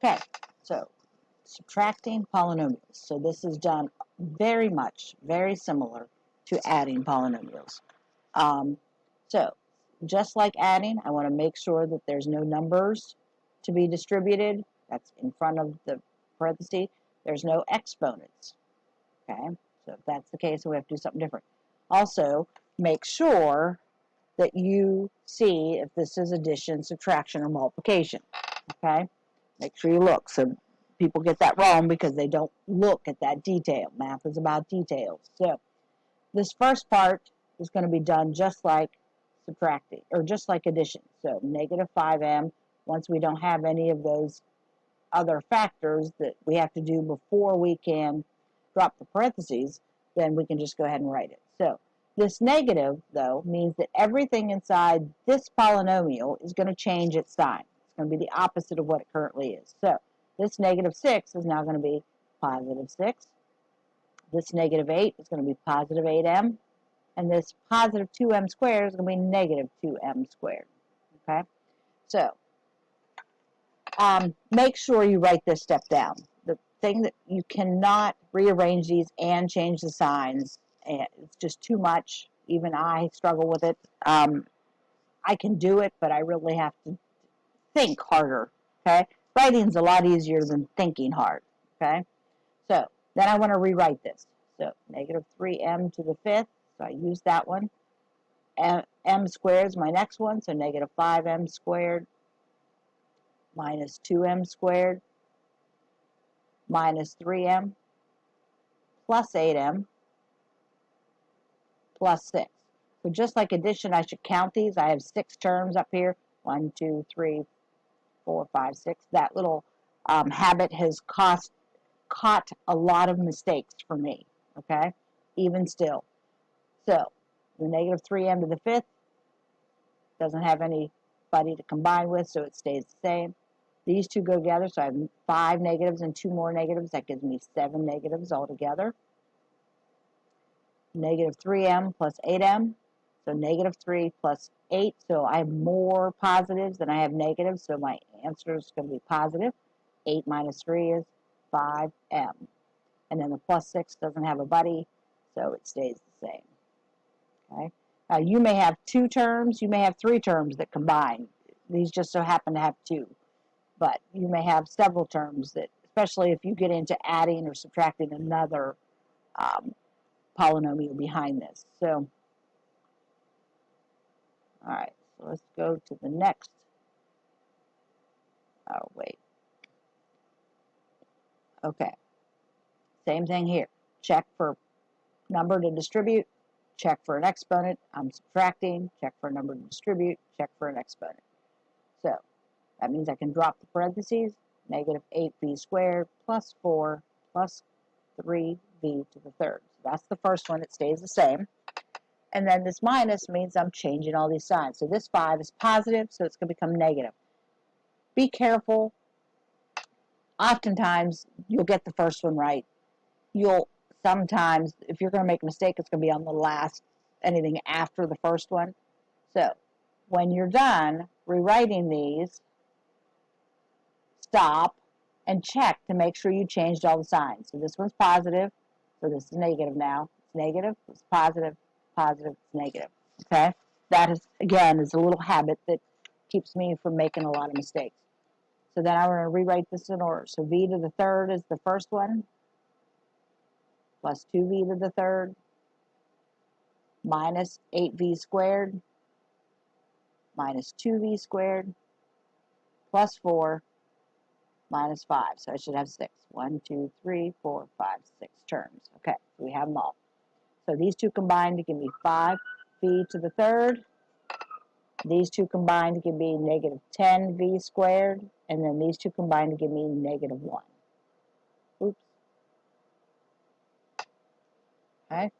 Okay, so subtracting polynomials. So this is done very similar to adding polynomials. So just like adding, I want to make sure that there's no numbers to be distributed. That's in front of the parenthesis. There's no exponents. Okay, so if that's the case, we have to do something different. Also, make sure that you see if this is addition, subtraction, or multiplication. Okay, make sure you look. So people get that wrong because they don't look at that detail. Math is about details. So this first part is going to be done just like subtracting, or just like addition. So negative 5m, once we don't have any of those other factors that we have to do before we can drop the parentheses, then we can just go ahead and write it. So this negative, though, means that everything inside this polynomial is going to change its sign. It's going to be the opposite of what it currently is. So this negative 6 is now going to be positive 6. This negative 8 is going to be positive 8m. And this positive 2m squared is going to be negative 2m squared. Okay? So make sure you write this step down. The thing that you cannot rearrange these and change the signs. It's just too much. Even I struggle with it. I can do it, but I really have to think harder. Okay? Writing's a lot easier than thinking hard. Okay? So then I want to rewrite this. So negative 3m to the 5th. So I use that one. M squared is my next one. So negative 5m squared minus 2m squared minus 3m plus 8m plus 6. So just like addition, I should count these. I have 6 terms up here. 1, 2, 3, 4, 5, 6. That little habit has caught a lot of mistakes for me, okay, even still. So the negative 3m to the 5th doesn't have anybody to combine with, so it stays the same. These two go together, so I have 5 negatives and 2 more negatives. That gives me 7 negatives altogether. Negative 3m plus 8m, so negative 3 plus 8. So I have more positives than I have negatives, so my answer is going to be positive. 8 minus 3 is 5m. And then the plus 6 doesn't have a buddy, so it stays the same. Okay. You may have 2 terms, you may have 3 terms that combine. These just so happen to have 2. But you may have several terms that, especially if you get into adding or subtracting another polynomial behind this. So, all right, so let's go to the next. Oh, wait. Okay. Same thing here. Check for number to distribute. Check for an exponent. I'm subtracting. Check for a number to distribute. Check for an exponent. So that means I can drop the parentheses. Negative 8b squared plus 4 plus 3b to the 3rd. So that's the first one. It stays the same. And then this minus means I'm changing all these signs. So this 5 is positive, so it's going to become negative. Be careful. Oftentimes, you'll get the first one right. You'll sometimes, if you're going to make a mistake, it's going to be on the last, anything after the first one. So when you're done rewriting these, stop and check to make sure you changed all the signs. So this one's positive, so this is negative now. It's negative, it's positive, positive, it's negative. Okay? That is, again, is a little habit that keeps me from making a lot of mistakes. So then I'm going to rewrite this in order. So v to the 3rd is the first one, plus 2v to the 3rd, minus 8v squared, minus 2v squared, plus 4, minus 5. So I should have 6. 1, 2, 3, 4, 5, 6 terms. Okay, so we have them all. So these two combined to give me 5v to the 3rd. These two combined to give me negative 10v squared. And then these two combined to give me negative 1. Oops. Okay,